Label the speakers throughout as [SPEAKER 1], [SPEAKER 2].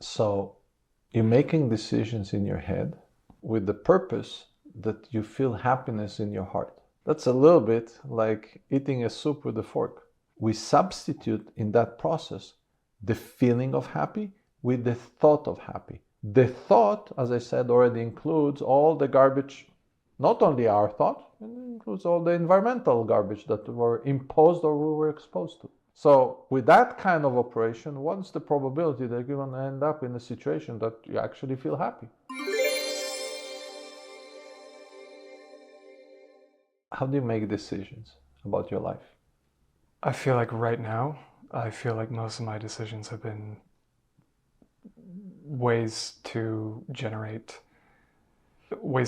[SPEAKER 1] So you're making decisions in your head with the purpose that you feel happiness in your heart. That's a little bit like eating a soup with a fork. We substitute in that process the feeling of happy with the thought of happy. The thought, as I said, already includes all the garbage, not only our thought, it includes all the environmental garbage that were imposed or we were exposed to. So with that kind of operation, what's the probability that you're going to end up in a situation that you actually feel happy? How do you make decisions about your life?
[SPEAKER 2] I feel like right now, I feel like most of my decisions have been ways to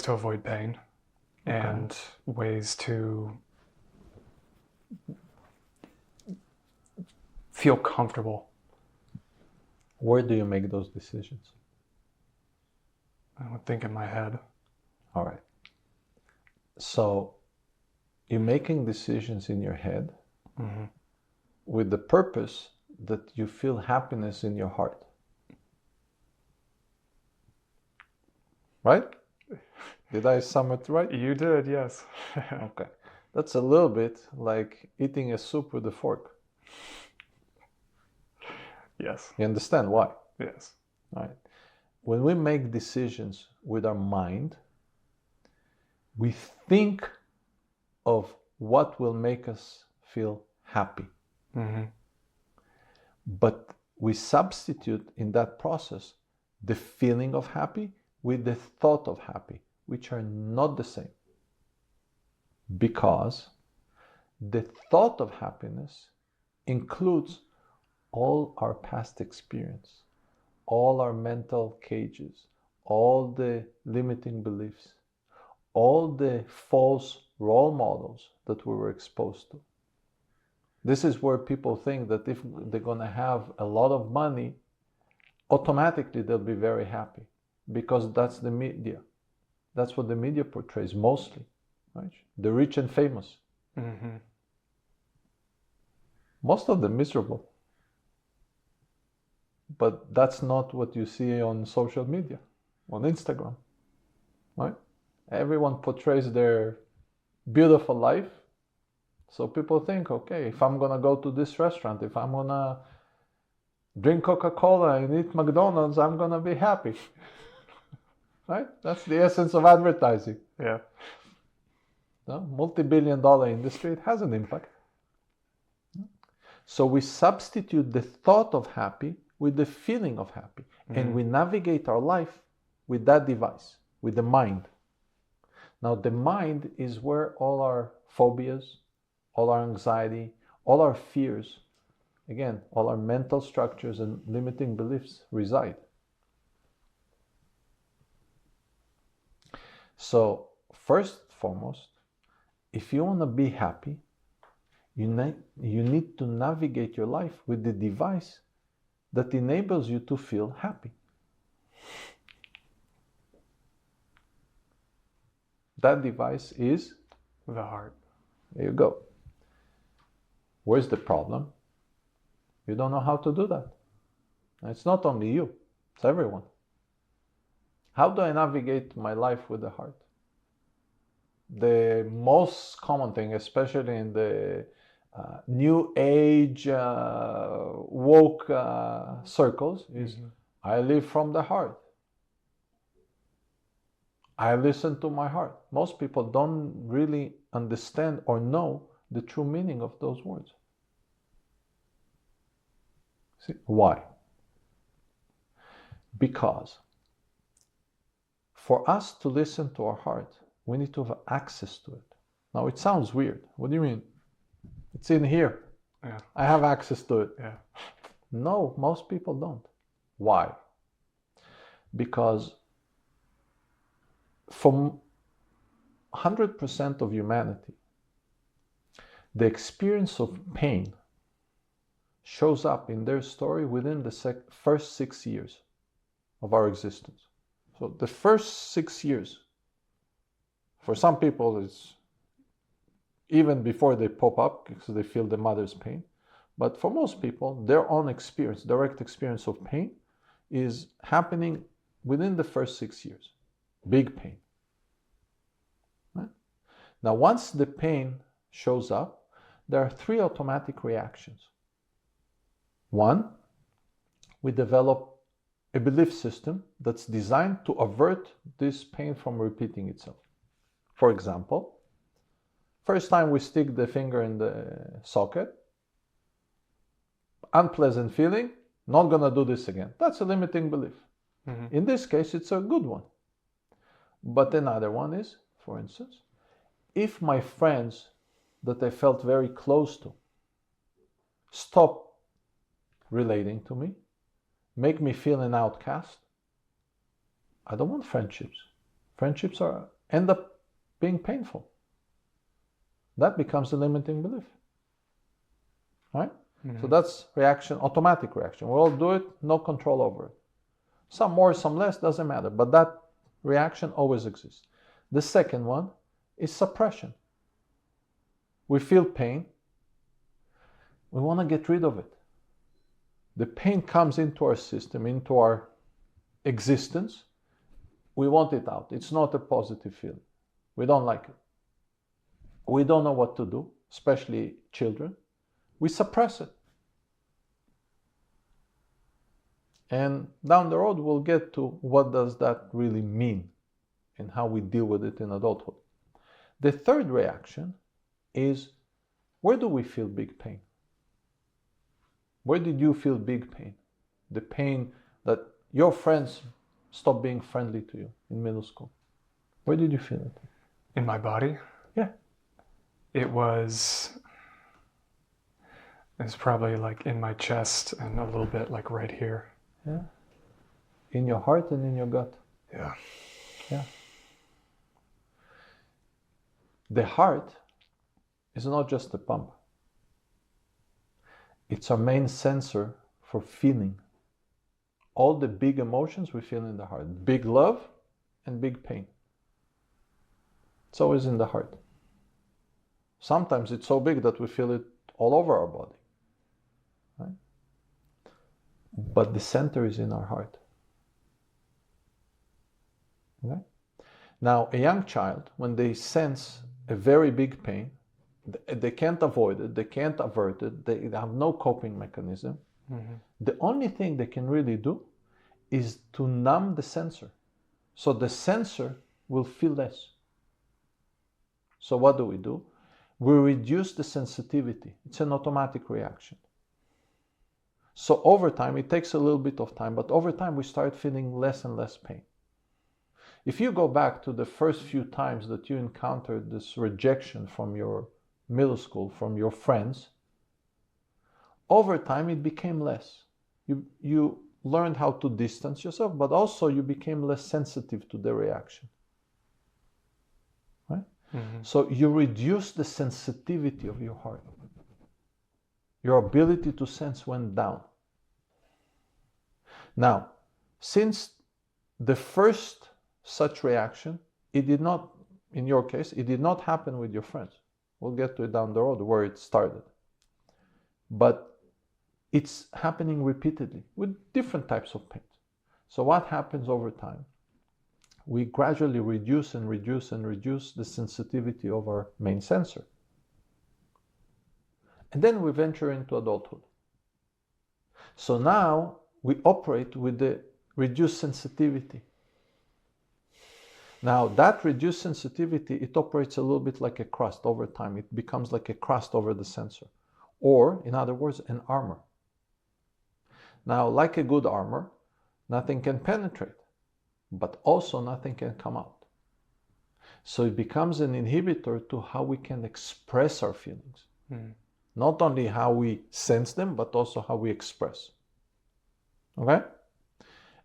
[SPEAKER 2] avoid pain, and ways to feel comfortable.
[SPEAKER 1] Where do you make those decisions?
[SPEAKER 2] I would think in my head.
[SPEAKER 1] All right. So you're making decisions in your head with the purpose that you feel happiness in your heart. Right? Did I sum it right?
[SPEAKER 2] You did, yes.
[SPEAKER 1] Okay. That's a little bit like eating a soup with a fork.
[SPEAKER 2] Yes.
[SPEAKER 1] You understand why?
[SPEAKER 2] Yes.
[SPEAKER 1] All right. When we make decisions with our mind, we think of what will make us feel happy. But we substitute in that process the feeling of happy with the thought of happy, which are not the same. Because the thought of happiness includes all our past experience, all our mental cages, all the limiting beliefs, all the false role models that we were exposed to. This is where people think that if they're going to have a lot of money, automatically they'll be very happy, because that's the media. That's what the media portrays mostly, right? The rich and famous. Most of them miserable. But that's not what you see on social media, on Instagram, right? Everyone portrays their beautiful life. So people think, okay, if I'm going to go to this restaurant, if I'm going to drink Coca-Cola and eat McDonald's, I'm going to be happy. Right? That's the essence of advertising.
[SPEAKER 2] Yeah.
[SPEAKER 1] No? Multi-billion-dollar industry, it has an impact. So we substitute the thought of happy with the feeling of happy. And we navigate our life with that device, with the mind. Now, the mind is where all our phobias, all our anxiety, all our fears, again, all our mental structures and limiting beliefs reside. So, first and foremost, if you want to be happy, you need to navigate your life with the device that enables you to feel happy. That device is
[SPEAKER 2] the heart.
[SPEAKER 1] There you go. Where's the problem? You don't know how to do that. It's not only you, it's everyone. How do I navigate my life with the heart? The most common thing, especially in the new age woke circles, is I live from the heart. I listen to my heart. Most people don't really understand or know the true meaning of those words. See, why? Because for us to listen to our heart, we need to have access to it. Now, it sounds weird. What do you mean? It's in here.
[SPEAKER 2] Yeah.
[SPEAKER 1] I have access to it.
[SPEAKER 2] Yeah.
[SPEAKER 1] No, most people don't. Why? Because from 100% of humanity, the experience of pain shows up in their story within the first 6 years of our existence. So the first 6 years, for some people, it's even before they pop up because they feel the mother's pain. But for most people, their own experience, direct experience of pain, is happening within the first 6 years. Big pain. Right? Now, once the pain shows up, there are 3 automatic reactions. One, we develop a belief system that's designed to avert this pain from repeating itself. For example, first time we stick the finger in the socket, unpleasant feeling, not gonna do this again. That's a limiting belief. Mm-hmm. In this case, it's a good one. But another one is, for instance, if my friends that I felt very close to stop relating to me, make me feel an outcast, I don't want friendships. Friendships end up being painful. That becomes a limiting belief. Right? Mm-hmm. So that's reaction, automatic reaction. We all do it, no control over it. Some more, some less, doesn't matter. But that reaction always exists. The second one is suppression. We feel pain. We want to get rid of it. The pain comes into our system, into our existence. We want it out. It's not a positive feeling. We don't like it. We don't know what to do, especially children. We suppress it. And down the road, we'll get to what does that really mean and how we deal with it in adulthood. The third reaction is, where do we feel big pain? Where did you feel big pain? The pain that your friends stopped being friendly to you in middle school. Where did you feel it?
[SPEAKER 2] In my body?
[SPEAKER 1] Yeah.
[SPEAKER 2] It's probably like in my chest and a little bit like right here.
[SPEAKER 1] Yeah. In your heart and in your gut.
[SPEAKER 2] Yeah.
[SPEAKER 1] Yeah. The heart is not just a pump. It's our main sensor for feeling. All the big emotions we feel in the heart. Big love and big pain. It's always in the heart. Sometimes it's so big that we feel it all over our body. Right? But the center is in our heart. Okay? Now, a young child, when they sense a very big pain, they can't avoid it, they can't avert it, they have no coping mechanism. Mm-hmm. The only thing they can really do is to numb the sensor. So the sensor will feel less. So what do? We reduce the sensitivity. It's an automatic reaction. So over time, it takes a little bit of time, but over time we start feeling less and less pain. If you go back to the first few times that you encountered this rejection from your middle school, from your friends, over time it became less. You learned how to distance yourself, but also you became less sensitive to the reaction. Right? Mm-hmm. So you reduce the sensitivity of your heart. Your ability to sense went down. Now, since the first such reaction, it did not, in your case, it did not happen with your friends. We'll get to it down the road where it started. But it's happening repeatedly with different types of pain. So what happens over time? We gradually reduce the sensitivity of our main sensor. And then we venture into adulthood. So now we operate with the reduced sensitivity. Now that reduced sensitivity, it operates a little bit like a crust over time. It becomes like a crust over the sensor. Or, in other words, an armor. Now, like a good armor, nothing can penetrate, but also nothing can come out. So it becomes an inhibitor to how we can express our feelings. Mm. Not only how we sense them, but also how we express. Okay?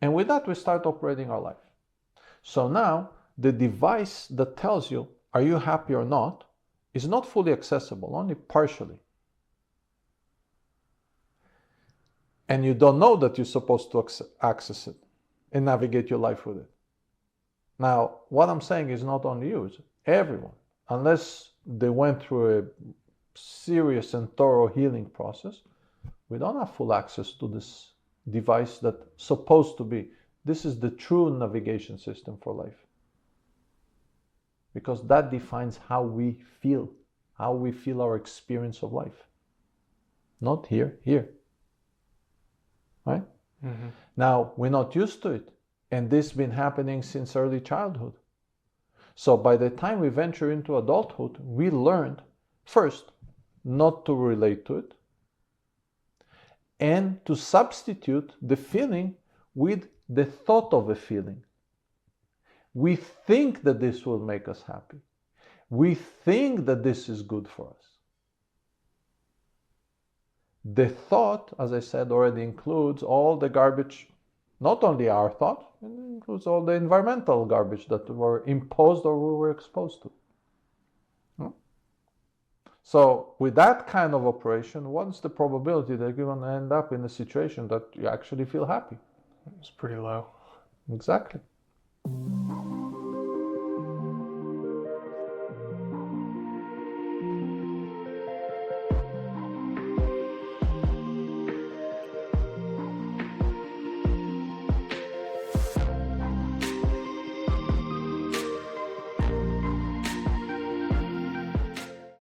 [SPEAKER 1] And with that, we start operating our life. So now, the device that tells you, are you happy or not, is not fully accessible, only partially. And you don't know that you're supposed to access it and navigate your life with it. Now, what I'm saying is not only you, it's everyone. Unless they went through a serious and thorough healing process, we don't have full access to this device that's supposed to be. This is the true navigation system for life. Because that defines how we feel our experience of life. Not here. Right?
[SPEAKER 2] Mm-hmm.
[SPEAKER 1] Now, we're not used to it. And this has been happening since early childhood. So by the time we venture into adulthood, we learned, first, not to relate to it, and to substitute the feeling with the thought of a feeling. We think that this will make us happy. We think that this is good for us. The thought, as I said, already includes all the garbage, not only our thought, it includes all the environmental garbage that were imposed or we were exposed to. So with that kind of operation, what's the probability that you're going to end up in a situation that you actually feel happy?
[SPEAKER 2] It's pretty low.
[SPEAKER 1] Exactly.